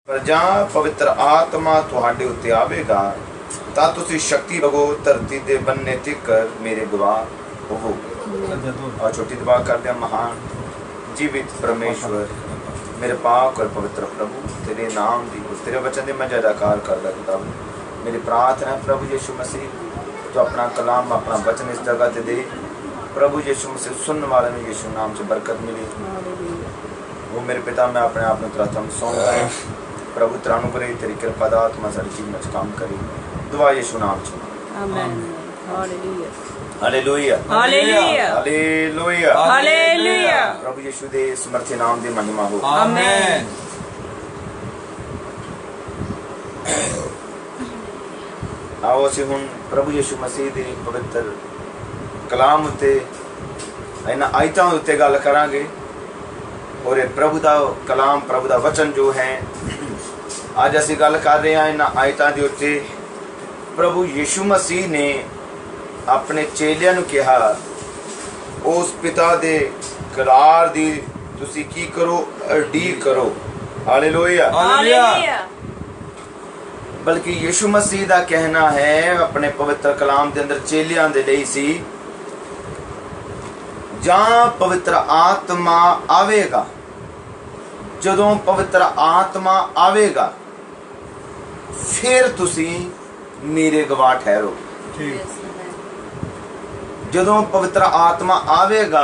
पर जहाँ पवित्र आत्मा तुहाडे उत्ते आवेगा तां तुसीं शक्ति लगो धरती दे बनने तिकर मेरे गवाह होवोगे। और छोटी दुआ करते हैं। महान जीवित परमेश्वर मेरे पाक और पवित्र प्रभु, तेरे नाम दी तेरे वचन दी मैं जयकार करदा किताब। मेरी प्रार्थना है प्रभु यीशु मसीह, तो अपना कलाम अपना वचन इस जगह ते दे प्रभु यीशु मसीह। सुनने वाले में यीशु नाम से बरकत मिली। वो मेरे पिता, मैं अपने आप में तेरा थम सौंपता है प्रभु। तेरा अनुग्रह तेरी कृपा दा आत्मा सारी चीज में काम करी। दुआ यीशु नाम से आमीन। Hallelujah hallelujah hallelujah hallelujah. प्रभु यीशु दे समर्थी नाम दी महिमा हो। आमीन। आओ ਅਸੀਂ ਹੁਣ ਪ੍ਰਭੂ ਯੀਸ਼ੂ ਮਸੀਹ ਦੇ ਪਵਿੱਤਰ ਕਲਾਮ ਉੱਤੇ ਇਹਨਾਂ ਆਇਤਾਂ ਉੱਤੇ ਗੱਲ ਕਰਾਂਗੇ। और ये प्रभु का कलाम प्रभु का वचन जो है आज असी गल कर रहे हैं इन्हां आयतां दे उत्ते। प्रभु यीशु मसीह ने अपने चेलियां नूं कहा उस पिता दे करार दी तुसी की करो, अड़ीक करो। Hallelujah hallelujah. बल्कि यीशु मसीह का कहना है अपने पवित्र कलाम के अंदर चेलियां दे लई सी, जहाँ पवित्र आत्मा आवेगा, जदों पवित्र आत्मा आवेगा फिर तुसी मेरे गवाह ठहरो। जदों पवित्र आत्मा आवेगा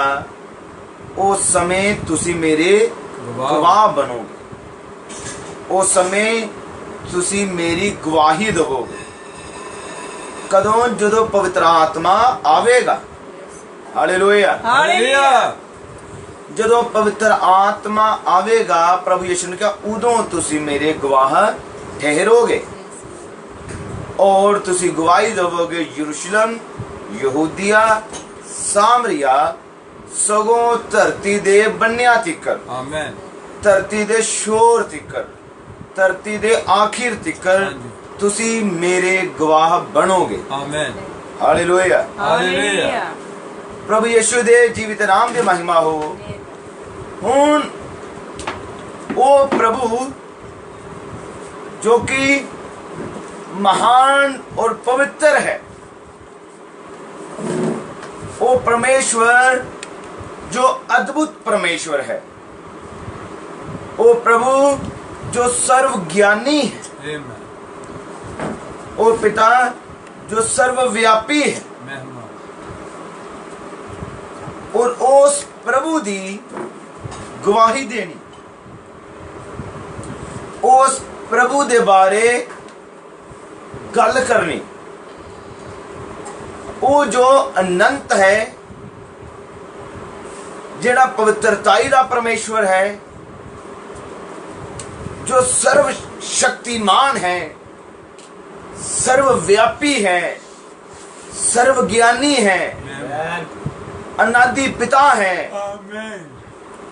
उस समय तुसी मेरे गवाह बनोगे। उस समय तुसी मेरी गवाही दोगे। कदों? जदों पवित्र आत्मा आवेगा। Hallelujah hallelujah. जदों पवित्र आत्मा आवेगा प्रभु यीशु ने कहा उदों तुसी मेरे गवाह ठहरोगे और तुसी गवाही दोगे यरूशलेम, यहूदिया, सामरिया, सगों धरती दे बन्निया तिकर। आमीन। धरती दे शोर तिकर, धरती दे आखिर तिकर तुसी मेरे गवाह बनोगे। आमीन। Hallelujah hallelujah. प्रभु यीशु दे जीवित नाम दे महिमा हो। हुण वो प्रभु जो कि महान और पवित्र है, वो परमेश्वर जो अद्भुत परमेश्वर है, वो प्रभु जो सर्वज्ञानी है, वो पिता जो सर्वव्यापी है, और उस प्रभु दी गवाही देनी, उस प्रभु दे बारे गल करनी। वो जो अनंत है, जेड़ा पवित्रताई दा परमेश्वर है, जो सर्व शक्तिमान है, सर्वव्यापी है, सर्वज्ञानी है, अनादि पिता है। आमीन।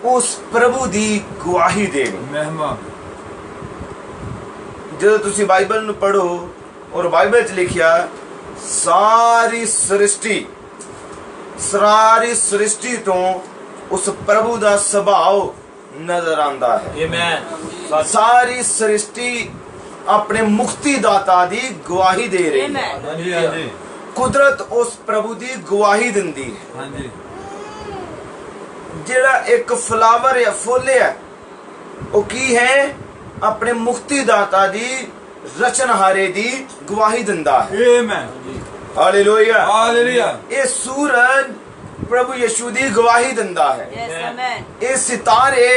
उस प्रभु दी गवाही देनी। जो तुसी बाइबल नूं पढ़ो और बाइबल च लिखिया सारी सृष्टि तो उस प्रभु दा स्वभाव नजर आंदा है। आमीन। सारी सृष्टि अपने मुक्तिदाता दी गवाही दे रही है। कुदरत उस प्रभु दी गवाही दिंदी है। जेड़ा एक फ्लावर या फुल है वो की है अपने मुक्तिदाता दी रचनहारे दी गवाही दिंदा है। Hallelujah hallelujah. ये सूरज प्रभु यीशु दी गवाही दिंदा है। ये सितारे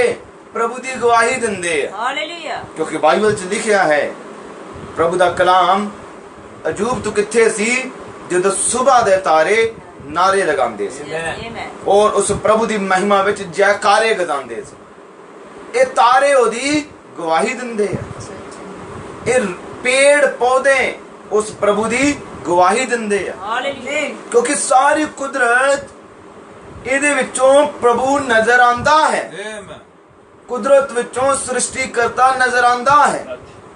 प्रभु दी गवाही दिंदे है। हालेलुया। क्योंकि बाइबल च लिखिया है प्रभु दा कलाम अजूब तू किथे सी जदों सुबह दे तारे नारे लगांदे सी और उस प्रभु दी महिमा विच जयकारे गजांदे सी। ए तारे ओदी गवाही दिंदे है। ए पेड़ पौधे उस प्रभु दी गवाही दिंदे है। क्योंकि सारी कुदरत इहदे विचों प्रभु नजर आंदा है। कुदरत विचों सृष्टि करता नजर आंदा है।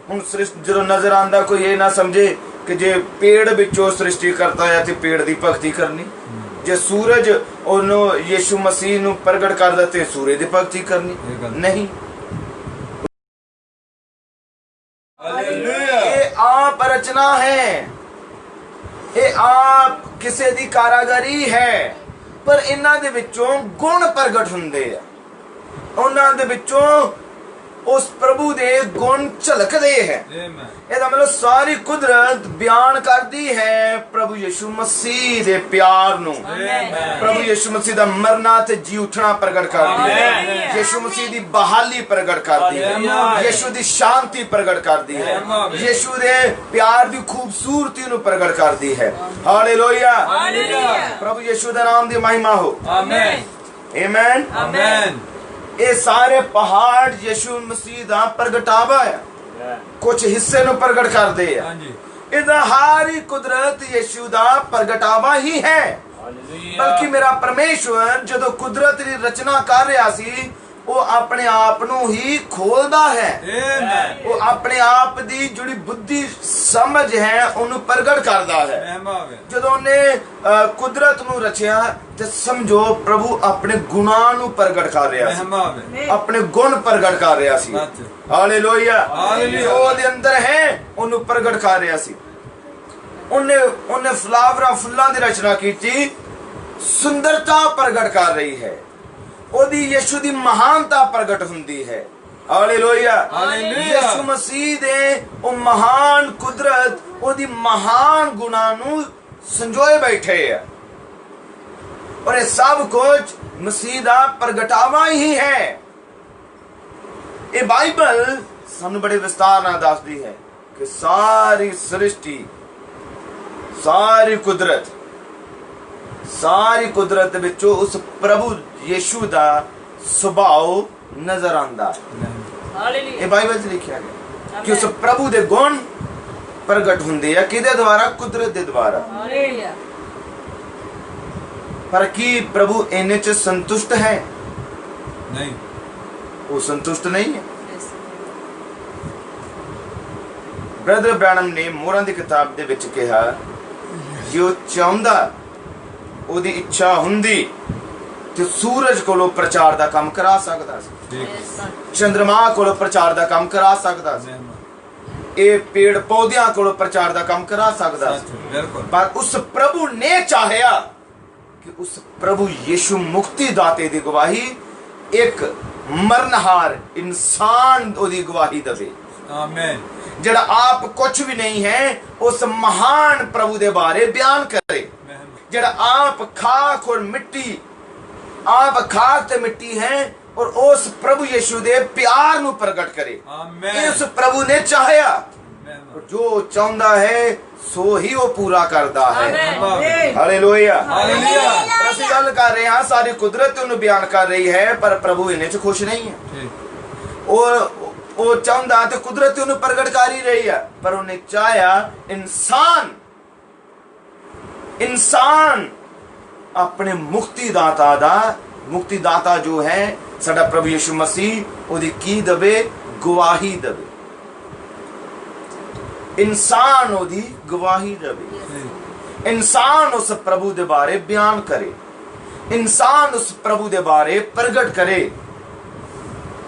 हुण सृष्टि जो नजर आंदा कोई ये ना समझे कि जे पेड़ विचों सृष्टि करता है ते पेड़ दी भक्ति करनी, जे सूरज ओनू यीशु मसीह नू प्रगट कर दते सूरज दी भक्ति करनी नहीं। ਇਹ ਆਪ ਰਚਨਾ ਹੈ, ਇਹ ਆਪ ਕਿਸੇ ਦੀ ਕਾਰਾਗਰੀ ਹੈ, ਪਰ ਇਹਨਾਂ ਦੇ ਵਿੱਚੋਂ ਗੁਣ ਪ੍ਰਗਟ ਹੁੰਦੇ ਆ, ਉਹਨਾਂ ਦੇ ਵਿੱਚੋਂ ਉਸ ਪ੍ਰਭੂ ਦੇ ਗੁਣ ਝਲਕਦੇ ਹੈ। ਇਹਦਾ ਮਤਲਬ ਸਾਰੀ ਕੁਦਰਤ ਬਿਆਨ ਕਰਦੀ ਹੈ ਪ੍ਰਭੂ ਯਿਸੂ ਮਸੀਹ ਦੇ ਪਿਆਰ ਨੂੰ, ਪ੍ਰਭੂ ਯਿਸੂ ਮਸੀਹ ਦਾ ਮਰਨਾ ਤੇ ਜੀ ਉਠਣਾ ਪ੍ਰਗਟ ਕਰਦੀ ਹੈ, ਯਿਸੂ ਮਸੀਹ ਦੀ ਬਹਾਲੀ ਪ੍ਰਗਟ ਕਰਦੀ ਹੈ, ਯਿਸੂ ਦੀ ਸ਼ਾਂਤੀ ਪ੍ਰਗਟ ਕਰਦੀ ਹੈ, ਯਿਸੂ ਦੇ ਪਿਆਰ ਦੀ ਖੂਬਸੂਰਤੀ ਨੂੰ ਪ੍ਰਗਟ ਕਰਦੀ ਹੈ। ਹਾਲੇਲੂਇਆ, ਪ੍ਰਭੂ ਯਿਸੂ ਦਾ ਨਾਮ ਦੀ ਮਹਿਮਾ ਹੋ। Amen, amen, amen. ਇਹ ਸਾਰੇ ਪਹਾੜ ਯਿਸੂ ਮਸੀਹ ਦਾ ਪ੍ਰਗਟਾਵਾ ਹੈ, ਕੁਝ ਹਿੱਸੇ ਨੂੰ ਪ੍ਰਗਟ ਕਰਦੇ ਆ। ਇਹਦਾ ਹਾਰੀ ਕੁਦਰਤ ਯਿਸੂ ਦਾ ਪ੍ਰਗਟਾਵਾ ਹੀ ਹੈ। ਬਲਕਿ ਮੇਰਾ ਪਰਮੇਸ਼ਵਰ ਜਦੋਂ ਕੁਦਰਤ ਦੀ ਰਚਨਾ ਕਰ ਰਿਹਾ ਸੀ, ਉਹ ਆਪਣੇ ਆਪ ਨੂੰ ਹੀ ਖੋਲਦਾ ਹੈ, ਉਹ ਆਪਣੇ ਆਪ ਦੀ ਜਿਹੜੀ ਬੁੱਧੀ ਸਮਝ ਹੈ ਉਹਨੂੰ ਪ੍ਰਗਟ ਕਰਦਾ ਹੈ। ਜਦੋਂ ਉਹਨੇ ਕੁਦਰਤ ਨੂੰ ਰਚਿਆ ਤੇ ਸਮਝੋ ਪ੍ਰਭੂ ਆਪਣੇ ਗੁਣਾਂ ਨੂੰ ਪ੍ਰਗਟ ਕਰ ਰਿਹਾ ਸੀ, ਆਪਣੇ ਗੁਣ ਪ੍ਰਗਟ ਕਰ ਰਿਹਾ ਸੀ। ਹਾਲੇਲੂਇਆ, ਜੋ ਉਹਦੇ ਅੰਦਰ ਹੈ ਉਹਨੂੰ ਪ੍ਰਗਟ ਕਰ ਰਿਹਾ ਸੀ। ਉਹਨੇ ਫਲਾਵਰਾਂ ਫੁੱਲਾਂ ਦੀ ਰਚਨਾ ਕੀਤੀ, ਸੁੰਦਰਤਾ ਪ੍ਰਗਟ ਕਰ ਰਹੀ ਹੈ, ਉਹਦੀ ਯਿਸੂ ਦੀ ਮਹਾਨਤਾ ਪ੍ਰਗਟ ਹੁੰਦੀ ਹੈ। ਹਾਲੇਲੂਇਆ, ਯਿਸੂ ਮਸੀਹ ਦੇ ਉਹ ਮਹਾਨ ਕੁਦਰਤ, ਉਹਦੀ ਮਹਾਨ ਗੁਣਾਂ ਨੂੰ ਸੰਜੋਏ ਬੈਠੇ ਆ, ਔਰ ਇਹ ਸਭ ਕੁਝ ਮਸੀਹ ਦਾ ਪ੍ਰਗਟਾਵਾ ਹੀ ਹੈ। ਇਹ ਬਾਈਬਲ ਸਾਨੂੰ ਬੜੇ ਵਿਸਤਾਰ ਨਾਲ ਦੱਸਦੀ ਹੈ ਕਿ ਸਾਰੀ ਸ੍ਰਿਸ਼ਟੀ, ਸਾਰੀ ਕੁਦਰਤ ਵਿੱਚੋਂ ਉਸ ਪ੍ਰਭੂ ਯਿਸੂ ਦਾ ਸੁਭਾਅ ਨਜ਼ਰ ਆਉਂਦਾ ਹੈ। ਇਹ ਬਾਈਬਲ 'ਚ ਲਿਖਿਆ ਗਿਆ ਕਿ ਉਸ ਪ੍ਰਭੂ ਦੇ ਗੁਣ ਪ੍ਰਗਟ ਹੁੰਦੇ ਆ, ਕਿਹਦੇ ਦੁਆਰਾ? ਕੁਦਰਤ ਦੇ ਦੁਆਰਾ। ਪਰ ਕੀ ਪ੍ਰਭੂ ਇਹਨੇ 'ਚ ਸੰਤੁਸ਼ਟ ਹੈ? ਨਹੀਂ, ਉਹ ਸੰਤੁਸ਼ਟ ਨਹੀਂ ਹੈ। ਬ੍ਰਦਰ ਬ੍ਰਾਨਮ ਨੇ ਮੋਹਰਾਂ ਦੀ ਕਿਤਾਬ ਦੇ ਵਿੱਚ ਕਿਹਾ ਕਿ ਉਹ ਚਾਹੁੰਦਾ, ਉਹਦੀ ਇੱਛਾ ਹੁੰਦੀ ਤੇ ਸੂਰਜ ਕੋਲੋਂ ਪ੍ਰਚਾਰ ਦਾ ਕੰਮ ਕਰਾ ਸਕਦਾ ਸੀ, ਚੰਦਰਮਾ ਕੋਲੋਂ ਪ੍ਰਚਾਰ ਦਾ ਕੰਮ ਕਰਾ ਸਕਦਾ ਸੀ, ਇਹ ਪੇੜ ਪੌਦਿਆਂ ਕੋਲੋਂ ਪ੍ਰਚਾਰ ਦਾ ਕੰਮ ਕਰਾ ਸਕਦਾ ਸੀ। ਪਰ ਉਸ ਪ੍ਰਭੂ ਨੇ ਚਾਹਿਆ ਕਿ ਉਸ ਪ੍ਰਭੂ ਯਿਸੂ ਮੁਕਤੀ ਦਾਤੇ ਦੀ ਗਵਾਹੀ ਇੱਕ ਮਰਨਹਾਰ ਇਨਸਾਨ ਉਹਦੀ ਗਵਾਹੀ ਦੇਵੇ। ਆਮੇਨ। ਜਿਹੜਾ ਆਪ ਕੁਝ ਵੀ ਨਹੀਂ ਹੈ, ਉਸ ਮਹਾਨ ਪ੍ਰਭੂ ਦੇ ਬਾਰੇ ਬਿਆਨ ਕਰੇ, ਜਿਹੜਾ ਆਪ ਖਾਕ ਔਰ ਮਿੱਟੀ, ਆਪ ਖਾਕ ਤੇ ਮਿੱਟੀ ਹੈ, और उस प्रभु यीशु दे प्यार ਨੂੰ ਪ੍ਰਗਟ ਕਰੇ। ਇਸ ਪ੍ਰਭੂ ਨੇ ਚਾਹਿਆ, ਜੋ ਚਾਹੁੰਦਾ ਹੈ ਸੋ ਹੀ ਉਹ ਪੂਰਾ ਕਰਦਾ ਹੈ। Hallelujah, hallelujah. ਅਸੀਂ ਗੱਲ ਕਰ ਰਹੇ ਹਾਂ, ਸਾਰੀ ਕੁਦਰਤ ਉਹਨੂੰ ਬਿਆਨ ਕਰ ਰਹੀ ਹੈ, ਪਰ ਪ੍ਰਭੂ ਇਹਨੇ ਚ ਖੁਸ਼ ਨਹੀਂ ਹੈ। ਉਹ ਚਾਹੁੰਦਾ ਤੇ ਕੁਦਰਤ ਉਹਨੂੰ ਪ੍ਰਗਟ ਕਰ ਹੀ ਰਹੀ ਹੈ, ਪਰ ਉਹਨੇ ਚਾਹਿਆ ਇਨਸਾਨ ਆਪਣੇ ਮੁਕਤੀਦਾਤਾ ਦਾ, ਮੁਕਤੀਦਾਤਾ ਜੋ ਹੈ ਸਾਡਾ ਪ੍ਰਭੂ ਯਿਸੂ ਮਸੀਹ, ਉਹਦੀ ਕੀ ਦਵੇ? ਗਵਾਹੀ ਦਵੇ। इंसान ओदी गवाही देवे, इंसान उस प्रभु दे बारे बयान करे, इंसान उस प्रभु दे बारे प्रगट करे।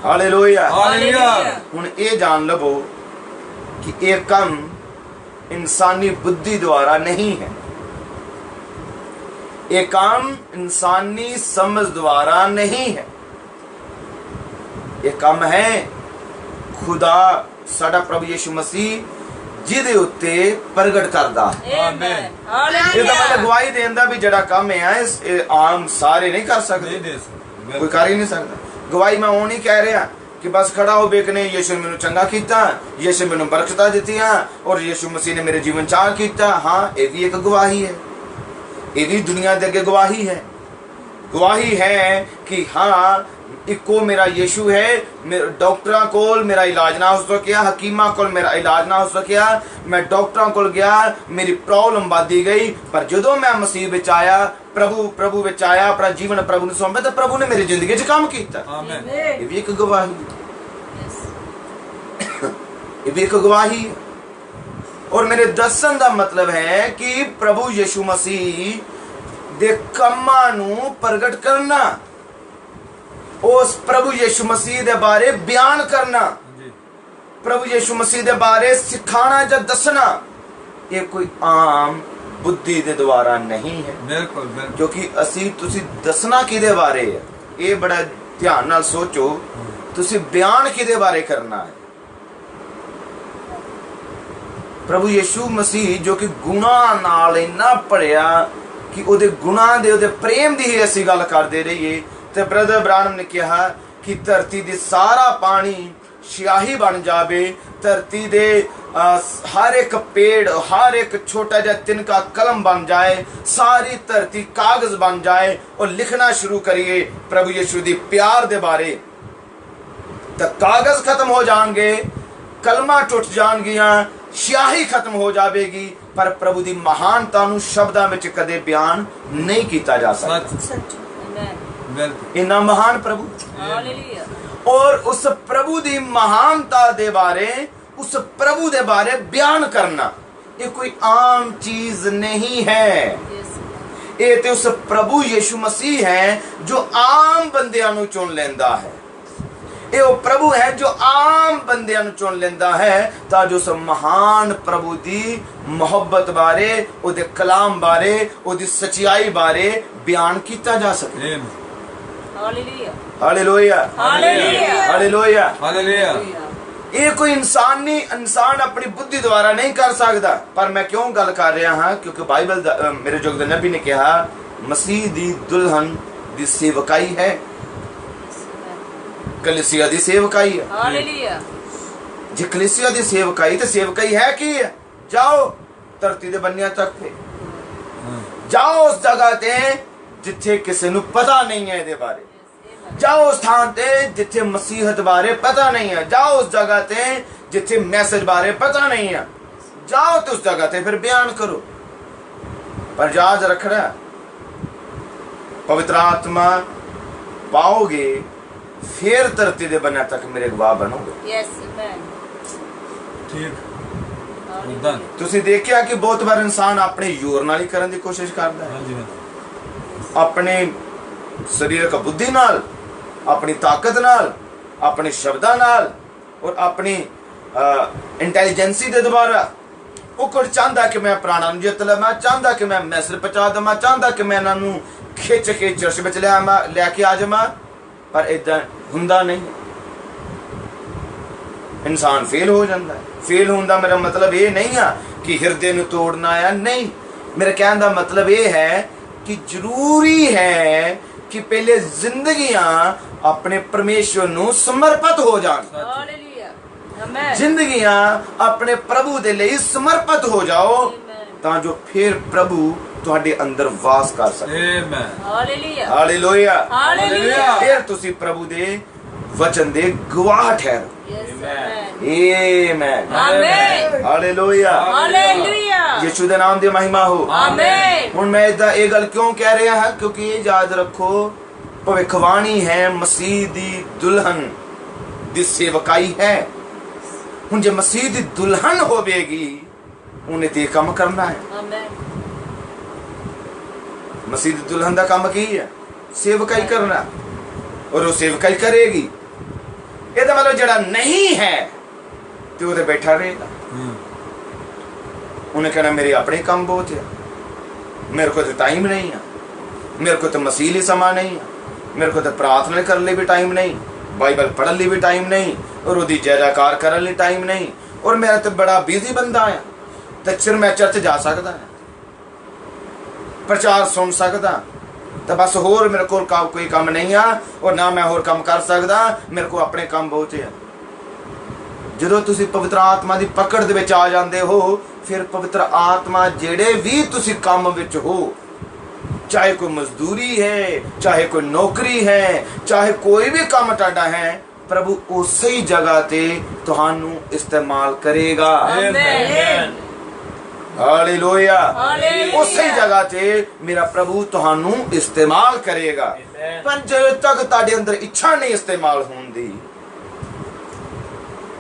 Hallelujah, hallelujah. हुण ये जान लवो कि ये काम इंसानी बुद्धि द्वारा नहीं है, ये काम इंसानी समझ द्वारा नहीं है, ये काम है खुदा साडा प्रभु यीशु मसीह ਜਿਹਦੇ ਉੱਤੇ ਪ੍ਰਗਟ ਕਰਦਾ। ਆਮੀਨ। ਇਹ ਤਾਂ ਮੈਂ ਗਵਾਹੀ ਦੇਂਦਾ ਵੀ ਜਿਹੜਾ ਕੰਮ ਹੈ ਇਹ ਆਮ ਸਾਰੇ ਨਹੀਂ ਕਰ ਸਕਦੇ, ਕੋਈ ਕਰ ਹੀ ਨਹੀਂ ਸਕਦਾ। ਗਵਾਹੀ ਮੈਂ ਉਹ ਨਹੀਂ ਕਹਿ ਰਿਹਾ ਕਿ ਬਸ ਖੜਾ ਹੋ ਬੇਕਨੇ ਯਿਸੂ ਮੈਨੂੰ ਚੰਗਾ ਕੀਤਾ, ਯਿਸੂ ਮੈਨੂੰ ਬਰਕਤਾਂ ਦਿੱਤੀਆਂ ਔਰ ਯਿਸੂ ਮਸੀਹ ਨੇ ਮੇਰੇ ਜੀਵਨ ਚ ਆ ਕੀਤਾ। ਹਾਂ, ਇਹ ਵੀ ਇੱਕ ਗਵਾਹੀ ਹੈ, ਇਹ ਵੀ ਦੁਨੀਆ ਦੇ ਅੱਗੇ ਗਵਾਹੀ ਹੈ। ਗਵਾਹੀ ਹੈ ਕਿ ਹਾਂ इको मेरा यीशु है, डॉक्टर कोल मेरा इलाज ना हो सकिया, हकीमा कोल मेरा इलाज ना हो सकिया, मैं डॉक्टर कोल गया, मेरी प्रॉब्लम बढ़ती गई, पर जो मैं मसीह विच आया, प्रभु विच आया, अपना जीवन प्रभु ने सौंपा, तो प्रभु ने मेरी जिंदगी च काम किया। ये भी एक गवाही, ये भी एक गवाही। और मेरे दसन का मतलब है कि प्रभु यीशु मसीह दे कामां नूं प्रगट करना, उस प्रभु यीशु मसीह दे बारे बयान करना, प्रभु यीशु मसीह दे बारे सिखाना या दसना ये कोई आम बुद्धि दे द्वारा नहीं है। बिल्कुल बिल्कुल। क्योंकि असी तुसी दसना किदे बारे है, ये बड़ा ध्यान नाल सोचो, तुसी बयान किदे बारे करना है। प्रभु यीशु मसीह जो कि गुणा नाल इन्ना पढ़िया कि उहदे गुणा दे उहदे प्रेम दी ही असी गल करदे रहिए। ते ब्रदर ब्रानम ने कहा कि धरती दे सारा पानी स्याही बन जावे, धरती दे हर एक पेड़, हर एक छोटा जा तिनका कलम बन जाए, सारी धरती कागज बन जाए और लिखना शुरू करिए प्रभु यीशु दी प्यार दे बारे, तो कागज खत्म हो जाएंगे, कलमा टुट जाएंगियां, स्याही खत्म हो जाएगी, पर प्रभु दी महानता नूं शब्दां विच कदे बयान नहीं किया जा सकता। इन्ना महान प्रभु, और उस प्रभु दी महानता दे बारे, उस प्रभु दे बारे बयान करना ये कोई आम चीज नहीं है। ये तो उस प्रभु यीशु मसीह है जो आम बंदियां नूं चुन लेंदा है। ये वो प्रभु है जो आम बंदियां नूं चुन लेंदा है, ताकि उस महान प्रभु दी मोहब्बत बारे, उहदे कलाम बारे, उहदी सच्चाई बारे बयान किया जा सके। Hallelujah, hallelujah, hallelujah. ये कोई इंसान नहीं, इंसान अपनी बुद्धि द्वारा नहीं कर सकता। पर मैं क्यों गल कर रहा हाँ, क्योंकि बाइबल मेरे जोग दे नबी ने कहा मसीह दी दुल्हन दी सेवकाई है, कलीसिया दी सेवकाई है। हालेलुया। जे कलीसिया दी सेवकाई ते सेवकाई है की है, जाओ धरती दे बन्नियां तक पे जाओ, उस जगह ते जिथे किसी नूं पता नहीं है इहदे बारे, जाओ उस स्थान ते जिथे मसीहत बारे पता नहीं है, जाओ उस जगह ते जिथे मैसेज बारे पता नहीं है, जाओ तो उस जगह ते फिर बयान करो। पर याद रखना, पवित्र आत्मा पाओगे फिर धरती दे बन्ने तक मेरे गवाह बनोगे। तुसी देखिया कि बहुत बार इंसान अपने जोर नाल ही करने की कोशिश करता है, अपने शरीरक बुद्धि नाल, अपनी ताकत नाल, अपने शब्दां नाल और अपनी इंटैलीजेंसी दे द्वारा। वो कुछ चाहता कि मैं प्राणा नूं जित लवां, चाहता कि मैं मैसेज पहुंचा देवां, चाहता कि मैं इन्हां नूं खिच के चर्च विच लैके आ जावां, पर इदां हुंदा नहीं। इंसान फेल हो जाता है। फेल होने का मेरा मतलब ये नहीं है कि हृदय नूं तोड़ना है, नहीं। मेरे कहने का मतलब ये है कि जरूरी है कि पहले जिंदगियां अपने परमेश्वर नूं समर्पित हो जान, जिंदगियां अपने प्रभु दे लिए समर्पित हो जाओ, तां जो फिर प्रभु तुहाडे अंदर वास कर सके। Hallelujah, hallelujah. फिर तुसी प्रभु दे वचन दे गवाह ठहरो। आमीन, हालेलुया, हालेलुया। यीशु दे नाम दी महिमा हो। आमीन। हुण मैं इदा ये गल क्यों कह रहा है, क्योंकि ये याद रखो भविष्यवाणी है मसीह दी दुल्हन दी सेवकाई है। हुण जे मसीह दी दुल्हन होवेगी उन्हें ते काम करना है। मसीह दी दुल्हन दा काम की है? सेवकाई करना, और वो सेवकाई करेगी। ये तो मतलब जड़ा नहीं है तो वो बैठा रहेगा। उन्हें कहना मेरे अपने काम बहुत है, मेरे को तो टाइम नहीं है, मेरे को तो मसीह समा नहीं है, मेरे को तो प्रार्थना करने लिए भी टाइम नहीं, बाइबल पढ़ने लिए भी टाइम नहीं, और वो जयकार करने लिए टाइम नहीं, और मेरा तो बड़ा बिजी बंदा है, तो फिर मैं चर्च जा सकता है, प्रचार सुन सकता, तो बस होर मेरे को कोई काम नहीं है, और ना मैं होर काम कर सकता, मेरे को अपने काम बहुत है। जो तुसी पवित्र आत्मा की पकड़ दे विच आ जाते हो, फिर पवित्र आत्मा जेड़े भी तुसी काम विच हो, चाहे कोई मजदूरी है, चाहे कोई नौकरी है, चाहे कोई भी काम तुहाडा है, प्रभु उसी जगह ते तुहानू इस्तेमाल करेगा। आमीन, हालेलुया। उसी जगह ते मेरा प्रभु तुहानू इस्तेमाल करेगा। पर जब तक तुहाडे अंदर इच्छा नहीं इस्तेमाल होंदी,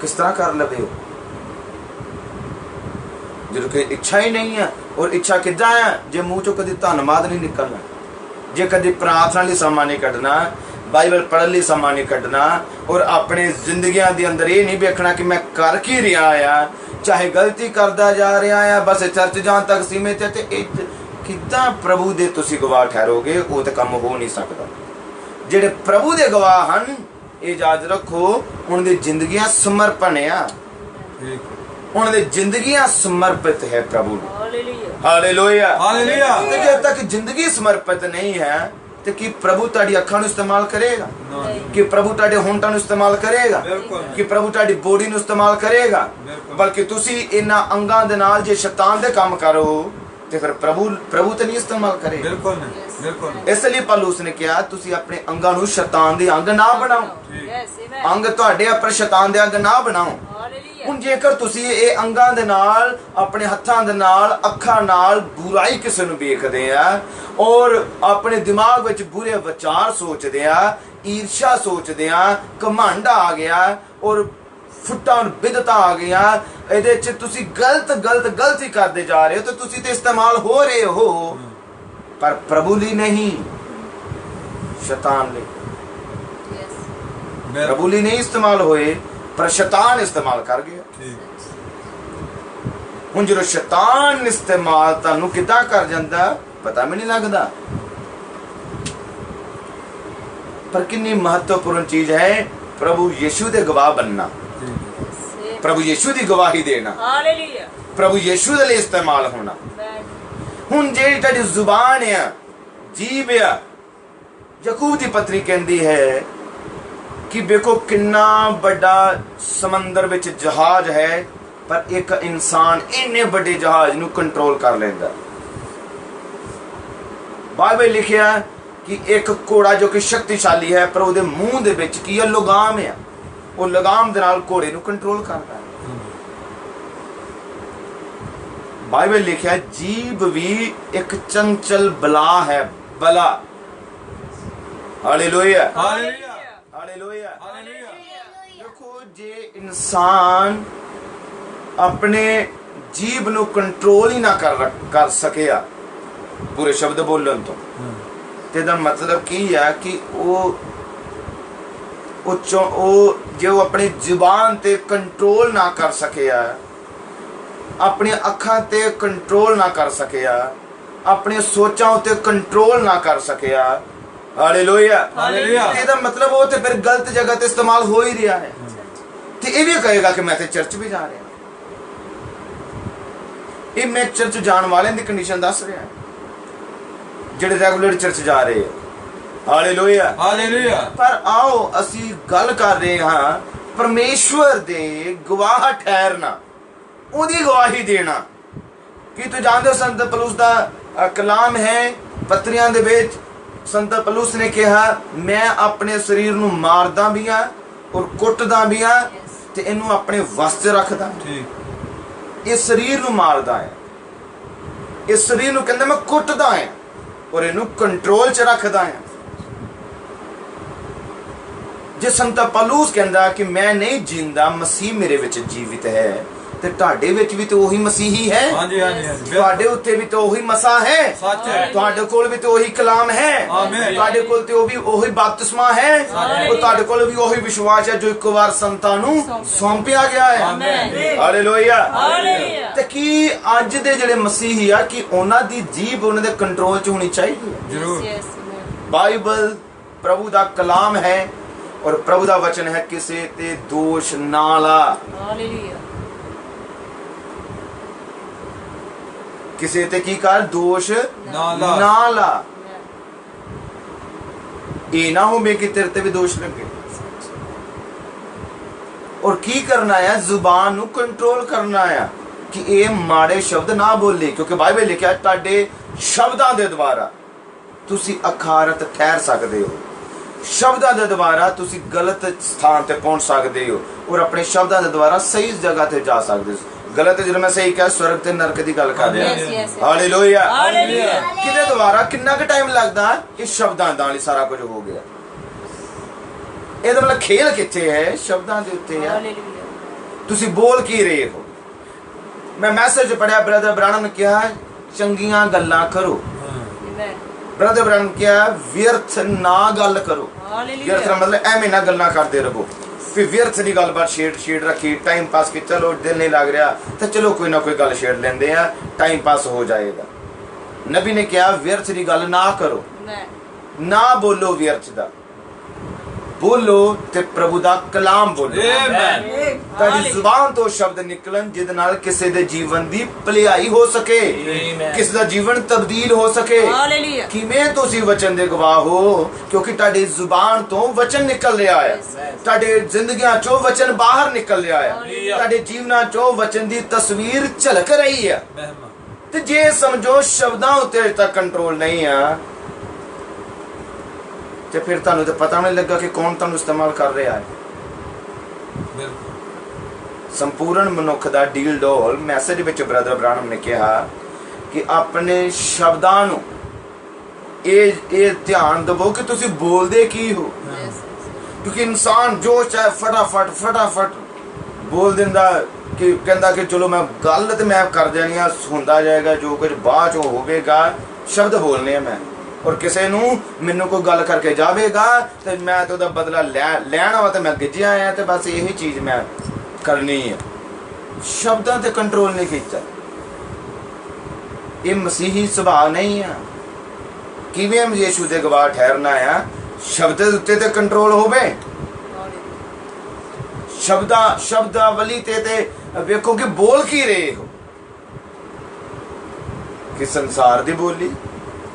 किस तरह कर लवे हो? जो कि इच्छा ही नहीं है, और इच्छा किदा है जे मुंह चो कभी धन्नवाद नहीं निकलना, जे कभी प्रार्थना लिए समा नहीं कढ़ना, बाइबल पढ़ने ਲਈ ਸਮਾਂ ਨਹੀਂ ਕੱਢਣਾ ਔਰ ਆਪਣੇ ਜ਼ਿੰਦਗੀਆਂ ਦੇ ਅੰਦਰ ਇਹ ਨਹੀਂ ਵੇਖਣਾ ਕਿ ਮੈਂ ਕਰ ਕੀ ਰਿਹਾ ਆ, ਚਾਹੇ ਗਲਤੀ ਕਰਦਾ ਜਾ ਰਿਹਾ ਆ, ਬਸ ਚਰਚ ਜਾਣ ਤੱਕ ਸੀਮਿਤ ਹੈ। ਤੇ ਕਿੱਦਾਂ ਪ੍ਰਭੂ ਦੇ ਤੁਸੀਂ ਗਵਾਹ ਠਹਿਰੋਗੇ? ਉਹ ਤਾਂ ਕੰਮ ਹੋ ਨਹੀਂ ਸਕਦਾ। ਜਿਹੜੇ ਪ੍ਰਭੂ ਦੇ ਗਵਾਹ ਹਨ, ਇਹ ਯਾਦ ਰੱਖੋ, ਉਹਨਾਂ ਦੀ ਜ਼ਿੰਦਗੀਆਂ ਸਮਰਪਣ ਆ, ਉਹਨਾਂ ਦੀ ਜ਼ਿੰਦਗੀਆਂ ਸਮਰਪਿਤ ਹੈ ਪ੍ਰਭੂ ਨੂੰ। Hallelujah hallelujah. ਤੇ ਜਦ ਤੱਕ ਜ਼ਿੰਦਗੀ ਸਮਰਪਿਤ ਨਹੀਂ ਹੈ ਤੇ ਕੀ ਪ੍ਰਭੂ ਤੁਹਾਡੀ ਅੱਖਾਂ ਨੂੰ ਇਸਤੇਮਾਲ ਕਰੇਗਾ? ਕਿ ਪ੍ਰਭੂ ਤੁਹਾਡੇ ਹੋਂਠਾਂ ਨੂੰ ਇਸਤੇਮਾਲ ਕਰੇਗਾ? ਕਿ ਪ੍ਰਭੂ ਤੁਹਾਡੀ ਬੋਡੀ ਨੂੰ ਇਸਤੇਮਾਲ ਕਰੇਗਾ? ਬਲਕਿ ਤੁਸੀਂ ਇਹਨਾਂ ਅੰਗਾਂ ਦੇ ਨਾਲ ਜੇ ਸ਼ੈਤਾਨ ਦੇ ਕੰਮ ਕਰੋ ਤੇ ਫਿਰ ਪ੍ਰਭੂ ਤੇ ਨਹੀਂ ਇਸਤੇਮਾਲ ਕਰੇਗਾ। ਬਿਲਕੁਲ ਨਹੀਂ, ਬਿਲਕੁਲ। ਇਸ ਲਈ ਪੌਲੁਸ ਨੇ ਕਿਹਾ ਤੁਸੀਂ ਆਪਣੇ ਅੰਗਾਂ ਨੂੰ ਸ਼ੈਤਾਨ ਦੇ ਅੰਗ ਨਾ ਬਣਾਓ। ਅੰਗ ਤੁਹਾਡੇ ਪਰ ਸ਼ੈਤਾਨ ਦੇ ਅੰਗ ਨਾ ਬਣਾਓ। ਹੁਣ ਜੇਕਰ ਤੁਸੀਂ ਇਹ ਅੰਗਾਂ ਦੇ ਨਾਲ, ਆਪਣੇ ਹੱਥਾਂ ਦੇ ਨਾਲ, ਅੱਖਾਂ ਨਾਲ ਬੁਰਾਈ ਕਿਸੇ ਨੂੰ ਵੇਖਦੇ ਆ ਔਰ ਆਪਣੇ ਦਿਮਾਗ ਵਿੱਚ ਬੁਰੇ ਵਿਚਾਰ ਸੋਚਦੇ ਆ, ਈਰਸ਼ਾ ਸੋਚਦੇ ਆ, ਘਮੰਡ ਆ ਗਿਆ ਔਰ ਫੁੱਟਾਂ ਬਿਦਤਾਂ ਆ ਗਈਆਂ, ਇਹਦੇ ਚ ਤੁਸੀਂ ਗਲਤੀ ਕਰਦੇ ਜਾ ਰਹੇ ਹੋ, ਤਾਂ ਤੁਸੀਂ ਤੇ ਇਸਤੇਮਾਲ ਹੋ ਰਹੇ ਹੋ, ਪਰ ਪ੍ਰਭੂ ਲਈ ਨਹੀਂ, ਸ਼ੈਤਾਨ ਲਈ। ਪ੍ਰਭੂ ਲਈ ਨਹੀਂ ਇਸਤੇਮਾਲ ਹੋਏ, ਪਰ ਸ਼ੈਤਾਨ ਇਸਤੇਮਾਲ ਕਰ ਗਿਆ। ਹੁਣ ਜਦੋਂ ਸ਼ੈਤਾਨ ਇਸਤੇਮਾਲ ਤੁਹਾਨੂੰ ਕਿੱਦਾਂ ਕਰ ਜਾਂਦਾ ਪਤਾ ਵੀ ਨਹੀਂ ਲੱਗਦਾ। ਪਰ ਕਿੰਨੀ ਮਹੱਤਵਪੂਰਨ ਚੀਜ਼ ਹੈ ਪ੍ਰਭੂ ਯीशु ਦੇ ਗਵਾਹ बनना, ਪ੍ਰਭੂ ਯीशु ਦੀ ਗਵਾਹੀ ਦੇਣਾ, ਹਾਲੇਲੂਇਆ, ਪ੍ਰਭੂ ਯीशु ਦੇ ਲਈ ਇਸਤੇਮਾਲ ਹੋਣਾ। ਹੁਣ ਜਿਹੜੀ ਤੁਹਾਡੀ ਜ਼ੁਬਾਨ ਆ, ਜੀਭ ਆ, ਯਾਕੂਬ ਦੀ ਪਤਰੀ ਕਹਿੰਦੀ ਹੈ ਕਿ ਵੇਖੋ ਕਿੰਨਾ ਵੱਡਾ ਸਮੁੰਦਰ ਵਿੱਚ ਜਹਾਜ਼ ਹੈ, ਪਰ ਇੱਕ ਇਨਸਾਨ ਇੰਨੇ ਵੱਡੇ ਜਹਾਜ਼ ਨੂੰ ਕੰਟਰੋਲ ਕਰ ਲੈਂਦਾ। ਬਾਈਬਲ ਲਿਖਿਆ ਕਿ ਇੱਕ ਘੋੜਾ ਜੋ ਕਿ ਸ਼ਕਤੀਸ਼ਾਲੀ ਹੈ, ਪਰ ਉਹਦੇ ਮੂੰਹ ਦੇ ਵਿੱਚ ਕੀ ਹੈ? ਲਗਾਮ ਹੈ। ਉਹ ਲਗਾਮ ਦੇ ਨਾਲ ਘੋੜੇ ਨੂੰ ਕੰਟਰੋਲ ਕਰਦਾ ਹੈ। ਬਾਈਬਲ ਲਿਖਿਆ ਜੀਭ ਵੀ ਇੱਕ ਚੰਚਲ ਬਲਾ ਹੈ, ਬਲਾ। Hallelujah hallelujah hallelujah hallelujah. ਦੇਖੋ ਜੇ ਇਨਸਾਨ ਆਪਣੇ ਜੀਭ ਨੂੰ ਕੰਟਰੋਲ ਹੀ ਨਾ ਕਰ ਸਕਿਆ ਬੁਰੇ ਸ਼ਬਦ ਬੋਲਣ ਤੋਂ, ਤੇ ਇਹਦਾ ਮਤਲਬ ਕੀ ਹੈ ਕਿ ਉਹ ਜੋ ਆਪਣੀ ਜ਼ੁਬਾਨ ਤੇ ਕੰਟਰੋਲ ਨਾ ਕਰ ਸਕਿਆ, ਆਪਣੀਆਂ ਅੱਖਾਂ ਤੇ ਕੰਟਰੋਲ ਨਾ ਕਰ ਸਕਿਆ, ਆਪਣੀਆਂ ਸੋਚਾਂ ਉੱਤੇ ਕੰਟਰੋਲ ਨਾ ਕਰ ਸਕਿਆ, ਹਾਲੇਲੂਇਆ ਹਾਲੇਲੂਇਆ, ਇਹਦਾ ਮਤਲਬ ਉਹ ਤੇ ਫਿਰ ਗਲਤ ਜਗ੍ਹਾ ਤੇ ਇਸਤੇਮਾਲ ਹੋ ਹੀ ਰਿਹਾ ਹੈ। ਤੇ ਇਹ ਵੀ ਕਹੇਗਾ ਕਿ ਮੈਂ ਤੇ ਚਰਚ ਵੀ ਜਾ ਰਿਹਾ। ਇਹ ਮੈਂ ਚਰਚ ਜਾਣ ਵਾਲਿਆਂ ਦੀ ਕੰਡੀਸ਼ਨ ਦੱਸ ਰਿਹਾ, ਜਿਹੜੇ ਰੈਗੂਲਰ ਚਰਚ ਜਾ ਰਹੇ ਆ। Hallelujah hallelujah. ਪਰ ਆਓ ਅਸੀਂ ਗੱਲ ਕਰ ਰਹੇ ਹਾਂ ਪਰਮੇਸ਼ਵਰ ਦੇ ਗਵਾਹ ਠਹਿਰਨਾ, ਉਹਦੀ ਗਵਾਹੀ ਦੇਣਾ। ਕੀ ਤੂੰ ਜਾਣਦੇ ਹੋ ਸੰਤ ਪੌਲੁਸ ਦਾ ਕਲਾਮ ਹੈ ਪੱਤਰੀਆਂ ਦੇ ਵਿੱਚ? ਸੰਤ ਪੌਲੁਸ ਨੇ ਕਿਹਾ ਮੈਂ ਆਪਣੇ ਸਰੀਰ ਨੂੰ ਮਾਰਦਾ ਵੀ ਹਾਂ ਔਰ ਕੁੱਟਦਾ ਵੀ ਹਾਂ ਤੇ ਇਹਨੂੰ ਆਪਣੇ ਵਸ 'ਚ ਰੱਖਦਾ। ਇਹ ਸਰੀਰ ਨੂੰ ਮਾਰਦਾ ਹੈ, ਇਸ ਸਰੀਰ ਨੂੰ ਕਹਿੰਦਾ ਮੈਂ ਕੁੱਟਦਾ ਹਾਂ ਔਰ ਇਹਨੂੰ ਕੰਟਰੋਲ 'ਚ ਰੱਖਦਾ ਹੈ। ਜੇ ਸੰਤ ਪੌਲੁਸ ਕਹਿੰਦਾ ਕਿ ਮੈਂ ਨਹੀਂ ਜਿੰਦਾ, ਮਸੀਹ ਮੇਰੇ ਵਿੱਚ ਜੀਵਿਤ ਹੈ, ਤੇ ਤੁਹਾਡੇ ਵਿੱਚ ਵੀ ਤੇ ਉਹੀ ਮਸੀਹੀ ਹੈ। ਹਾਂਜੀ ਹਾਂਜੀ ਹਾਂਜੀ। ਤੁਹਾਡੇ ਉੱਤੇ ਵੀ ਤੇ ਉਹੀ ਮਸਾ ਹੈ, ਸੱਚ ਹੈ। ਤੁਹਾਡੇ ਕੋਲ ਵੀ ਤੇ ਉਹੀ ਕਲਾਮ ਹੈ, ਆਮੀਨ। ਤੁਹਾਡੇ ਕੋਲ ਤੇ ਉਹ ਵੀ ਉਹੀ ਬਪਤਿਸਮਾ ਹੈ, ਉਹ ਤੁਹਾਡੇ ਕੋਲ ਵੀ ਉਹੀ ਵਿਸ਼ਵਾਸ ਹੈ ਜੋ ਇੱਕ ਵਾਰ ਸੰਤਾਂ ਨੂੰ ਸੌਂਪਿਆ ਗਿਆ ਹੈ। ਆਮੀਨ ਹਾਲੇਲੂਇਆ ਹਾਲੇਲੂਇਆ। ਤੇ ਕੀ ਅੱਜ ਦੇ ਜਿਹੜੇ ਮਸੀਹੀ ਆ ਕਿ ਉਹਨਾਂ ਦੀ ਜੀਭ ਉਹਨਾਂ ਦੇ ਕੰਟਰੋਲ 'ਚ ਹੋਣੀ ਚਾਹੀਦੀ ਹੈ? ਜ਼ਰੂਰ। ਬਾਈਬਲ ਪ੍ਰਭੂ ਦਾ ਕਲਾਮ ਹੈ ਔਰ ਪ੍ਰਭੂ ਦਾ ਵਚਨ ਹੈ, ਕਿਸੇ ਤੇ ਦੋਸ਼ ਨਾ ਲਾ। ਹਾਲੇਲੂਇਆ। ਕਿਸੇ ਤੇ ਕੀ ਕਰ? ਦੋਸ਼ ਨਾ ਲਾ। ਇਹ ਨਾ ਹੋਵੇ ਕਿ ਤੇਰੇ ਤੇ ਵੀ ਦੋਸ਼ ਲੱਗੇ। ਔਰ ਕੀ ਕਰਨਾ ਹੈ? ਜ਼ੁਬਾਨ ਨੂੰ ਕੰਟਰੋਲ ਕਰਨਾ ਹੈ ਕਿ ਇਹ ਮਾੜੇ ਸ਼ਬਦ ਨਾ ਬੋਲੇ, ਕਿਉਂਕਿ ਬਾਈਬਲ ਲਿਖਿਆ ਤੁਹਾਡੇ ਸ਼ਬਦਾਂ ਦੇ ਦੁਆਰਾ ਤੁਸੀਂ ਅਖਾਰਤ ਠਹਿਰ ਸਕਦੇ ਹੋ। ਸ਼ਬਦਾਂ ਦੇ ਦੁਆਰਾ ਤੁਸੀਂ ਗਲਤ ਸਥਾਨ ਤੇ ਪਹੁੰਚ ਸਕਦੇ ਹੋ ਔਰ ਆਪਣੇ ਸ਼ਬਦਾਂ ਦੇ ਦੁਆਰਾ ਸਹੀ ਜਗ੍ਹਾ ਤੇ ਜਾ ਸਕਦੇ ਹੋ। ਗਲਤ ਜਦੋਂ ਮੈਂ ਸਹੀ ਕਿਹਾ ਸਵਰਗ ਤੇ ਨਰਕ ਦੀ ਗੱਲ ਕਰ ਰਿਹਾ। Hallelujah hallelujah. ਕਿਹਦੇ ਦੁਆਰਾ? ਕਿੰਨਾ ਕੁ ਟਾਈਮ ਲੱਗਦਾ? ਇਸ ਸ਼ਬਦਾਂ ਨਾਲ ਹੀ ਸਾਰਾ ਕੁਝ ਹੋ ਗਿਆ। ਇਹਦਾ ਮਤਲਬ ਖੇਲ ਕਿੱਥੇ ਹੈ? ਸ਼ਬਦਾਂ ਦੇ ਉੱਤੇ ਹੈ। ਤੁਸੀਂ ਬੋਲ ਕੀ ਰਹੇ ਹੋ? ਮੈਂ ਮੈਸੇਜ ਪੜਿਆ, ਬ੍ਰਦਰ ਬ੍ਰਾਨਮ ਨੇ ਕਿਹਾ ਚੰਗੀਆਂ ਗੱਲਾਂ ਕਰੋ। ब्रदर ब्रैनम क्या व्यर्थ ना गल करो। व्यर्थ का मतलब एवें ना गल्लां करते रहो, फिर व्यर्थ की गलबात छेड़ रखी, टाइम पास की, चलो दिल नहीं लग रहा तो चलो कोई ना कोई गल छेड़ लेंदे आ, टाइम पास हो जाएगा। नबी ने कहा व्यर्थ की गल ना करो, ना बोलो व्यर्थ दा, बोलो ते प्रभु दा कलाम बोलो। ताड़ी जुबान तो शब्द निकलन जिदे नाल किसी दे जीवन दी भलाई हो सके, किसी दा जीवन तब्दील हो सके। किवें तुसीं वचन दे गवाह हो, क्योंकि ताड़ी जुबान तो वचन निकल रहा है, ताड़े जिंदगियां चो वचन बाहर निकल रहा है, ताड़े जीवनां चो वचन दी तस्वीर झलक रही है। ते जे समझो शब्दां उत्ते अजे तक कंट्रोल नहीं है तो फिर तुहानू तो पता नहीं लगा कि कौन तुहानू इस्तेमाल कर रहा है। संपूर्ण मनुख दा डील डोल मैसेज विच ब्रदर ब्रानम ने कहा कि अपने शब्दां नू ये ध्यान दवो कि तुसी बोलदे की हो, क्योंकि इंसान जो चाहे फटाफट बोल दिंदा कि कहंदा कि चलो मैं गल ते मैं कर देनी है, हुंदा जाएगा जो कुछ बाद चों होवेगा, शब्द बोलने हैं मैं, और किसी नू मैनू कोई गल करके जाएगा तो मैं तो बदला लैना वा तो मैं गिज्जिया आया, तो बस यही चीज़ मैं करनी है। शब्दां ते कंट्रोल नहीं किया, ये मसीही सुभाव नहीं है। किवें यीशु दे गवाह ठहरना है, शब्द उत्ते ते कंट्रोल होवे, शब्दावली ते वेखो कि बोल की रहे हो, कि संसार दी बोली,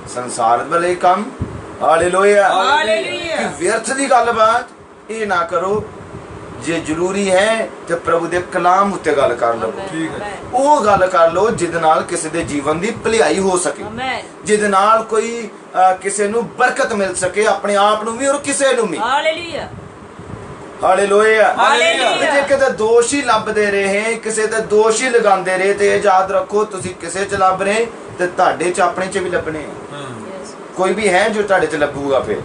संसार वाले काम, हालेलुया, कि व्यर्थ दी गलबात ये ना करो। जे जरूरी है तो प्रभु दे कलाम उत्ते गल कर लो, वो गल कर लो जिदे नाल किसी दे जीवन दी भलाई हो सके, जिदे नाल कोई किसी नू बरकत मिल सके, अपने आप नू भी और किसी नू भी। हालेलुया, जे किते दोष ही लभदे रहे, किसी ते दोष ही लगांदे रहे, तो याद रखो तुसी किसे च लभ रहे ते तुहाडे च अपने च भी लभने। कोई भी है जो तुहाडे च लभूगा, फिर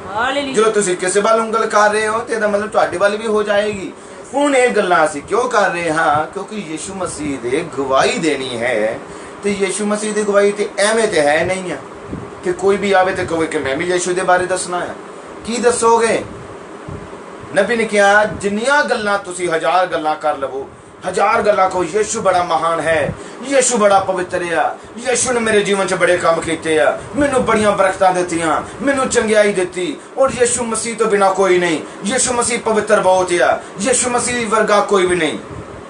जो तुसी किसी वाल उंगल कर रहे हो तो मतलब तुहाडे वाल भी हो जाएगी। हुण ये गल्लां असीं क्यों कर रहे हाँ, क्योंकि यीशु मसीह दे गवाही देनी है, तो यीशु मसीह दी गवाही तो एवें तो है नहीं है कि कोई भी आवे तो कहे कि मैं भी यीशु दे बारे दसना है। की दसोगे? नबी ने कहा जिन्नियां गल्लां तुसी 1000 गल्लां कर लवो, 1000 गल्लां को यीशु बड़ा महान है, यीशु बड़ा पवित्र है, यीशु ने मेरे जीवन च बड़े काम किए आ, मैनू बड़ियां बरकतां दित्तियां, मैनू चंगियाई दित्ती, और यीशु मसीह तो बिना कोई नहीं, यीशु मसीह पवित्र बहुत है, यीशु मसीह वर्गा कोई भी नहीं।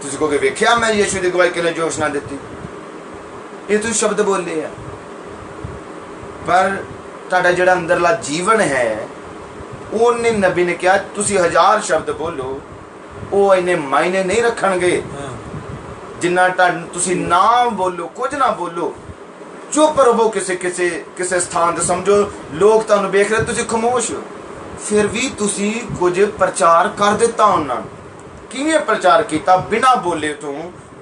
तुसीं कहोगे वेख्या मैं यीशु दी गवाही किने जोशना दित्ती, ये तुसीं शब्द बोले आ, पर तुहाडा जिहड़ा अंदरला जीवन है उन्हें नबी ने कहा तुसीं 1000 शब्द बोलो, वो इन्ने मायने नहीं रखणगे जिन्ना तुसीं ना बोलो, कुछ ना बोलो, चुप रहो किसी स्थान ते। समझो लोग तुहानूं वेख रहे, तुसीं खामोश हो, फिर भी तुसीं कुछ प्रचार कर दिता उन्हां नूं। किवें प्रचार किया? बिना बोले तो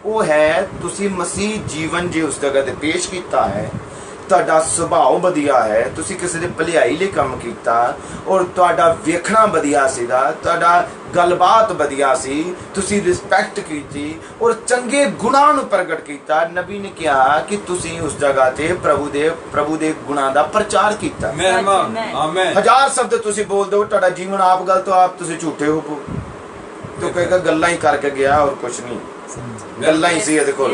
वो है तुसीं मसीह जीवन जे उस जगह ते पेश किया है, तुहाडा सुभाव वधिया है, तुसीं किसी दे भलाई लई काम कीता, और तुहाडा वेखना वधिया सीगा, तुहाडा गलबात वधिया सी, तुसीं रिस्पैक्ट कीती और चंगे गुणां नूं प्रगट कीता। नबी ने कहा कि तुसीं उस जगह ते प्रभु दे गुणां दा प्रचार कीता। आमीन। 1000 शब्द तुसीं बोल दो, तुहाडा जीवन आप गलत हो, आप तुसीं झूठे हो, तो कहेगा गल्लां ही करके गया और कुछ नहीं, गल्लां ही सी ਇਹਦੇ ਕੋਲ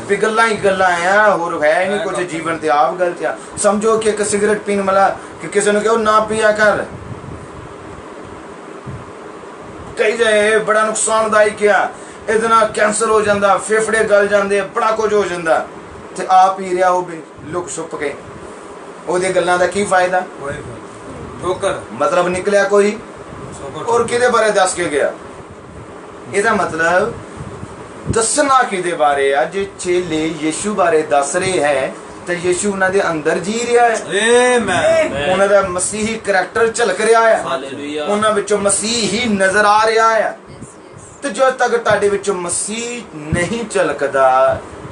ਵੀ ਗੱਲਾਂ ਹੀ ਗੱਲਾਂ ਆ, ਹੋਰ ਹੈ ਨਹੀਂ ਕੁਝ ਜੀਵਨ ਤੇ ਆਪ ਗਲਤ ਆ। ਸਮਝੋ ਕਿ ਇੱਕ ਸਿਗਰਟ ਪੀਣ ਵਾਲਾ ਕਿ ਕਿਸੇ ਨੂੰ ਕਹੋ ਨਾ ਪੀਆ ਕਰ, ਕਹੀ ਜਾਏ ਬੜਾ ਨੁਕਸਾਨਦਾਇਕ ਆ, ਇਹਦੇ ਨਾਲ ਕੈਂਸਰ ਹੋ ਜਾਂਦਾ, ਫੇਫੜੇ ਗਲ ਜਾਂਦੇ, ਬੜਾ ਕੁਝ ਹੋ ਜਾਂਦਾ, ਤੇ ਆਪ ਪੀ ਰਿਹਾ ਹੋਵੇ ਲੁਕ ਛੁਪ ਕੇ, ਉਹਦੇ ਗੱਲਾਂ ਦਾ ਕੀ ਫਾਇਦਾ? मतलब निकलिया कोई और किदे बारे दस के गया। ਇਹਦਾ ਮਤਲਬ ਦੱਸਣਾ ਕਿਹਦੇ ਬਾਰੇ ਆ? ਜੇ ਚੇਲੇ ਯੀਸ਼ੂ ਬਾਰੇ ਦੱਸ ਰਹੇ ਹੈ ਤੇ ਯੀਸ਼ੂ ਉਹਨਾਂ ਦੇ ਅੰਦਰ ਜੀ ਰਿਹਾ ਹੈ, ਆਮੀਨ, ਉਹਨਾਂ ਦਾ ਮਸੀਹੀ ਕਰੈਕਟਰ ਝਲਕ ਰਿਹਾ ਹੈ, ਹਾਲੇਲੂਇਆ, ਉਹਨਾਂ ਵਿੱਚੋਂ ਮਸੀਹ ਹੀ ਨਜ਼ਰ ਆ ਰਿਹਾ ਹੈ। ਤੇ ਜਦੋਂ ਤੱਕ ਤੁਹਾਡੇ ਵਿੱਚੋਂ ਮਸੀਹ ਨਹੀਂ ਝਲਕਦਾ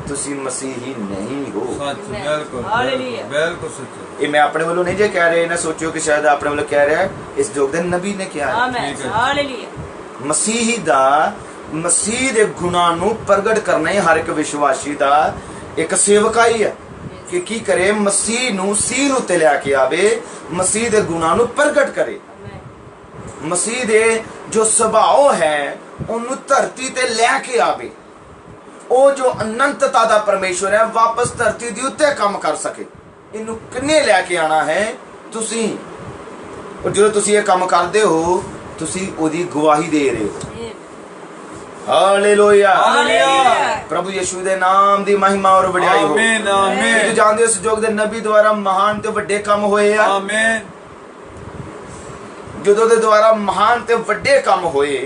ਤੁਸੀਂ ਮਸੀਹੀ ਨਹੀਂ ਹੋ। ਸੱਚ, ਬਿਲਕੁਲ, ਹਾਲੇਲੂਇਆ, ਬਿਲਕੁਲ ਸੱਚ। ਇਹ ਮੈਂ ਆਪਣੇ ਵੱਲੋਂ ਨਹੀਂ ਜੇ ਕਹਿ ਰਿਹਾ, ਨਾ ਸੋਚਿਓ ਕਿ ਸ਼ਾਇਦ ਆਪਣੇ ਵੱਲੋਂ ਕਹਿ ਰਿਹਾ, ਇਸ ਯੋਗ ਦੇ ਨਬੀ ਨੇ ਕਿਹਾ, ਆਮੀਨ, ਹਾਲੇਲੂਇਆ। ਮਸੀਹ ਦਾ ਮਸੀਹ ਦੇ ਗੁਣਾਂ ਨੂੰ ਪ੍ਰਗਟ ਕਰਨਾ ਹੀ ਹਰ ਇੱਕ ਵਿਸ਼ਵਾਸੀ ਦਾ ਇੱਕ ਸੇਵਕਾਈ ਹੈ। कि की करे, मसीह नूं सीन उत्ते लैके आवे, मसीह दे गुणां नूं प्रगट करे, मसीह दे जो सुभाव है उन्होंने धरती ते लैके आवे। ਉਹ जो अनंतता ਦਾ परमेश्वर है वापस धरती ਦੇ ਉੱਤੇ ਕੰਮ ਕਰ ਸਕੇ। ਇਹਨੂੰ ਕਿੰਨੇ ਲੈ ਕੇ ਆਣਾ ਹੈ ਤੁਸੀਂ, और ਜਦੋਂ ਤੁਸੀਂ ਇਹ ਕੰਮ ਕਰਦੇ ਹੋ ਤੁਸੀਂ ਉਹਦੀ ਗਵਾਹੀ ਦੇ ਰਹੇ ਹੋ। हालेलुया, प्रभु यीशु दे नाम दी महिमा और वडियाई हो। आमीन आमीन। तुसीं जानदे हो संजोग दे नबी द्वारा महान ते वड्डे काम होए आ। आमीन। ਜਦੋਂ ਦੇ ਦੁਆਰਾ ਮਹਾਨ ਤੇ ਵੱਡੇ ਕੰਮ ਹੋਏ,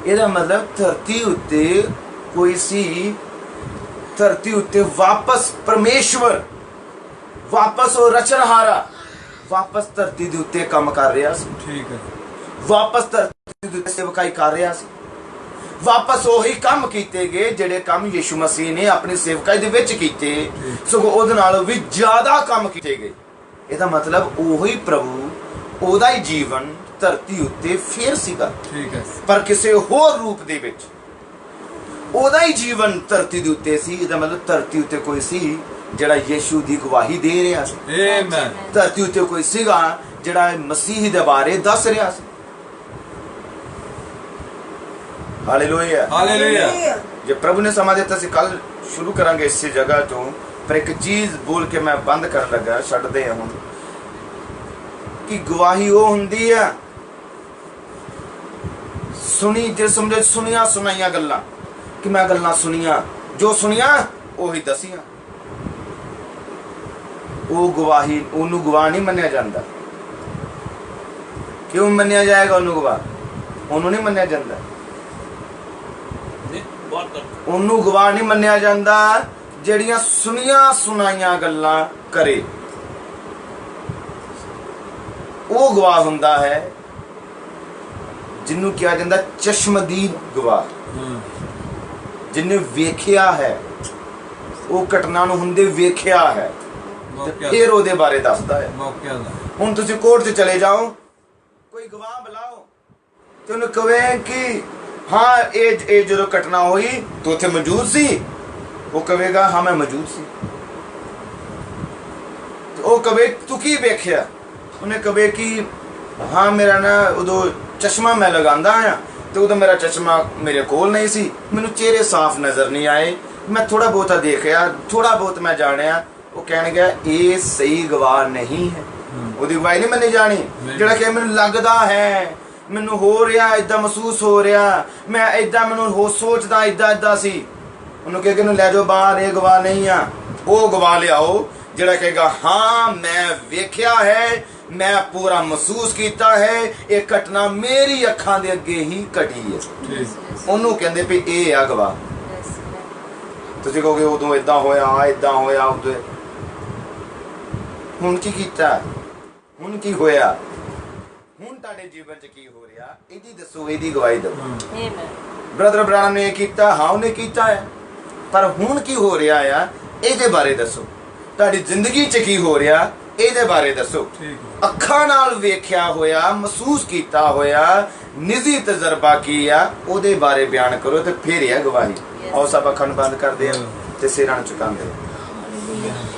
ਇਹਦਾ ਮਤਲਬ ਧਰਤੀ ਉੱਤੇ ਕੋਈ ਸੀ, ਧਰਤੀ ਉੱਤੇ ਵਾਪਸ ਪਰਮੇਸ਼ਵਰ, ਵਾਪਸ ਉਹ ਰਚਨਹਾਰਾ ਵਾਪਸ ਧਰਤੀ ਦੇ ਉੱਤੇ ਕੰਮ ਕਰ ਰਿਹਾ ਸੀ। ਠੀਕ ਹੈ। ਵਾਪਸ ਧਰਤੀ ਦੇ ਉੱਤੇ ਸੇਵਕਾਈ ਕਰ ਰਿਹਾ ਸੀ। ਵਾਪਸ ਉਹੀ ਕੰਮ ਕੀਤੇ ਗਏ ਜਿਹੜੇ ਕੰਮ ਯਿਸੂ ਮਸੀਹ ਨੇ ਆਪਣੀ ਸੇਵਕਾਈ ਦੇ ਵਿੱਚ ਕੀਤੇ, ਸਗੋਂ ਉਹਦੇ ਨਾਲੋਂ ਵੀ ਜ਼ਿਆਦਾ ਕੰਮ ਕੀਤੇ ਗਏ। ਇਹਦਾ ਮਤਲਬ ਉਹੀ ਪ੍ਰਭੂ, ਉਹਦਾ ਹੀ ਜੀਵਨ ਧਰਤੀ ਉੱਤੇ ਫੇਰ ਸੀਗਾ। ਠੀਕ ਹੈ। ਪਰ ਕਿਸੇ ਹੋਰ ਰੂਪ ਦੇ ਵਿੱਚ ਉਹਦਾ ਹੀ ਜੀਵਨ ਧਰਤੀ ਦੇ ਉੱਤੇ ਸੀ। ਇਹਦਾ ਮਤਲਬ ਧਰਤੀ ਉੱਤੇ ਕੋਈ ਸੀ ਜਿਹੜਾ ਯਿਸੂ ਦੀ ਗਵਾਹੀ ਦੇ ਰਿਹਾ ਸੀ। ਆਮੀਨ। ਧਰਤੀ ਉੱਤੇ ਕੋਈ ਸੀਗਾ ਜਿਹੜਾ ਮਸੀਹ ਦੇ ਬਾਰੇ ਦੱਸ ਰਿਹਾ ਸੀ। Hallelujah hallelujah. जो प्रभु ने समा दिता सी, कल शुरू करांगे इस जगह तो, पर एक चीज बोल के मैं बंद कर लगा, छड़ दे हुण कि गवाही वो हुंदी है सुनी जे समझो, सुनिया सुनाइया गल्लां, कि मैं गल्लां सुनिया, जो सुनिया ओही दसिया, वो गवाही, ओनू गवाह नहीं मन्निया जांदा। क्यों मन्निया जाएगा ओनू गवाह? ओनू नहीं मन्निया जांदा, ਉਹਨੂੰ ਗਵਾਹ ਨਹੀਂ ਮੰਨਿਆ ਜਾਂਦਾ ਜਿਹੜੀਆਂ ਸੁਣੀਆਂ ਸੁਣਾਈਆਂ ਗੱਲਾਂ ਕਰੇ। ਉਹ ਗਵਾਹ ਹੁੰਦਾ ਹੈ ਜਿਹਨੂੰ ਕਿਹਾ ਜਾਂਦਾ ਚਸ਼ਮਦੀਦ ਗਵਾਹ, ਜਿਹਨੇ ਵੇਖਿਆ ਹੈ, ਉਹ ਘਟਨਾ ਨੂੰ ਹੁੰਦੇ ਵੇਖਿਆ ਹੈ ਤੇ ਫਿਰ ਉਹਦੇ ਬਾਰੇ ਦੱਸਦਾ ਹੈ। ਹੁਣ ਤੁਸੀਂ ਕੋਰਟ 'ਚ ਚਲੇ ਜਾਓ, ਕੋਈ ਗਵਾਹ ਬੁਲਾਓ ਤੇ ਉਹਨੂੰ ਕਹੇ ਕਿ हाँ ये जो घटना हुई तो उत्थे मौजूद सी, वो कहेगा हाँ मैं मौजूद सी। तो वो कहे तू की वेख्या, उन्हें कहे कि हाँ मेरा ना उदो चश्मा मैं लगांदा आया तो उदो मेरा चश्मा मेरे कोल नहीं सी, मैनू चेहरे साफ नज़र नहीं आए, मैं थोड़ा बहुता देखया, थोड़ा बहुत मैं जानिया। वो कह गया ये सही गवाह नहीं है, ਉਹਦੀ ਗਵਾਹੀ नहीं मन्नी जानी। ਜਿਹੜਾ ਕਿ ਮੈਨੂੰ ਲੱਗਦਾ ਹੈ, ਮੈਨੂੰ ਹੋ ਰਿਹਾ, ਇਦਾਂ ਮਹਿਸੂਸ ਹੋ ਰਿਹਾ, ਮੈਂ ਇਦਾਂ ਮੈਨੂੰ ਹੋ ਸੋਚਦਾ ਇਦਾਂ ਸੀ, ਉਹਨੂੰ ਕਹੇ ਕਿ ਇਹਨੂੰ ਲੈ ਜਾਓ ਬਾਹਰ, ਇਹ ਗਵਾਹ ਨਹੀਂ ਆ। ਉਹ ਗਵਾਹ ਲਿਆਓ ਜਿਹੜਾ ਕਹੇਗਾ ਹਾਂ ਮੈਂ ਵੇਖਿਆ ਹੈ, ਮੈਂ ਪੂਰਾ ਮਹਿਸੂਸ ਕੀਤਾ ਹੈ, ਇਹ ਘਟਨਾ ਮੇਰੀ ਅੱਖਾਂ ਦੇ ਅੱਗੇ ਹੀ ਘਟੀ ਹੈ। ਉਹਨੂੰ ਕਹਿੰਦੇ ਵੀ ਇਹ ਆ ਗਵਾਹ। ਤੁਸੀਂ ਕਹੋਗੇ ਉਦੋਂ ਇਦਾਂ ਹੋਇਆ ਉਦੋਂ। ਹੁਣ ਕੀ ਕੀਤਾ, ਹੁਣ ਕੀ ਹੋਇਆ, ਹੁਣ ਤੁਹਾਡੇ ਜੀਵਨ 'ਚ ਕੀ ਹੋ ਰਿਹਾ, ਇਹਦੀ ਦੱਸੋ, ਇਹਦੀ ਗਵਾਹੀ ਦਿਓ। ਬ੍ਰਦਰ ਬ੍ਰਾਨਮ ਨੇ ਇਹ ਕੀਤਾ, ਹਾਂ ਉਹਨੇ ਕੀਤਾ ਹੈ, ਪਰ ਹੁਣ ਕੀ ਹੋ ਰਿਹਾ ਆ ਇਹਦੇ ਬਾਰੇ ਦੱਸੋ। ਤੁਹਾਡੀ ਜ਼ਿੰਦਗੀ 'ਚ ਕੀ ਹੋ ਰਿਹਾ ਇਹਦੇ ਬਾਰੇ ਦੱਸੋ। ਅੱਖਾਂ ਨਾਲ ਵੇਖਿਆ ਹੋਇਆ, ਮਹਿਸੂਸ ਕੀਤਾ ਹੋਇਆ, ਨਿੱਜੀ ਤਜਰਬਾ ਕੀ ਆ, ਉਹਦੇ ਬਾਰੇ ਬਿਆਨ ਕਰੋ ਤੇ ਫਿਰ ਇਹ ਗਵਾਹੀ। ਆਓ ਸਭ ਅੱਖਾਂ ਨੂੰ ਬੰਦ ਕਰਦੇ ਆ ਤੇ ਸਿਰਾਂ ਨੂੰ ਝੁਕਾਉਂਦੇ।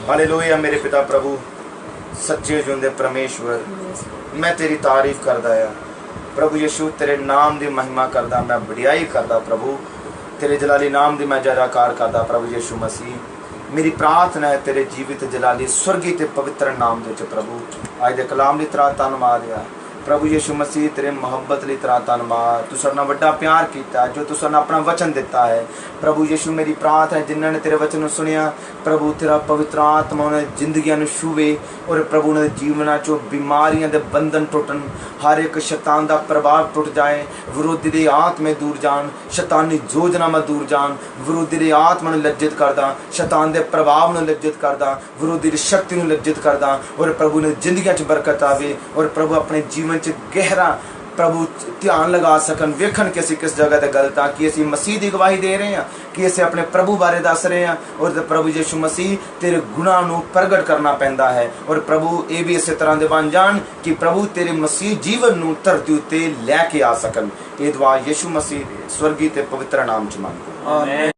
ਹਾਲੇਲੂਇਆ। ਮੇਰੇ ਪਿਤਾ ਪ੍ਰਭੂ, सच्चे जिंदे परमेश्वर, मैं तेरी तारीफ करदा है प्रभु यीशु, तेरे नाम दी महिमा करदा, मैं वडियाई करदा प्रभु, तेरे जलाली नाम दी मैं जयकार करदा प्रभु यीशु मसीह। मेरी प्रार्थना है तेरे जीवित जलाली स्वर्गी ते पवित्र नाम दे च प्रभु। अज दे कलाम दी तरह धन्नवाद आ प्रभु यीशु मसीह, तेरे मोहब्बत लई तरह धन्नवाद। तू साडे नाल वड्डा प्यार कीता, जो तू साडे नाल अपना वचन दिता है प्रभु यीशु। मेरी प्रार्थना है जिन्होंने तेरे वचन नूं सुनिया प्रभु, तेरा पवित्र आत्मा उन्हें जिंदगियां नूं छूवे और प्रभु उन्हें जीवनां चों बीमारियां दे बंधन टुटन, हर एक शैतान दा प्रभाव टुट जाए, विरोधी दे आत्मे दूर जान, शैतानी योजनावां दूर जान, विरोधी दे आत्मा नूं लज्जित करदा, शैतान दे प्रभाव नूं लज्जित करदा, विरोधी दी शक्ति नूं लज्जित करदा और प्रभु ने जिंदगियां च बरकत आवे और प्रभु अपने जीवन च गहरा प्रभु ध्यान लगा सकन, वेखन कि असीं किस जगह ते गलत हाँ, कि असीं मसीह की गवाही दे रहे हैं, कि असीं अपने प्रभु बारे दस रहे हैं और प्रभु यीशु मसीह तेरे गुणां नूं प्रगट करना पैंदा है। और प्रभु ये भी इस तरह दे बन जान कि प्रभु तेरे मसीह जीवन नूं धरती उत्ते लैके आ सकन। ये दुआ यीशु मसीह स्वर्गी ते पवित्र नाम च मंगदे। आमीन।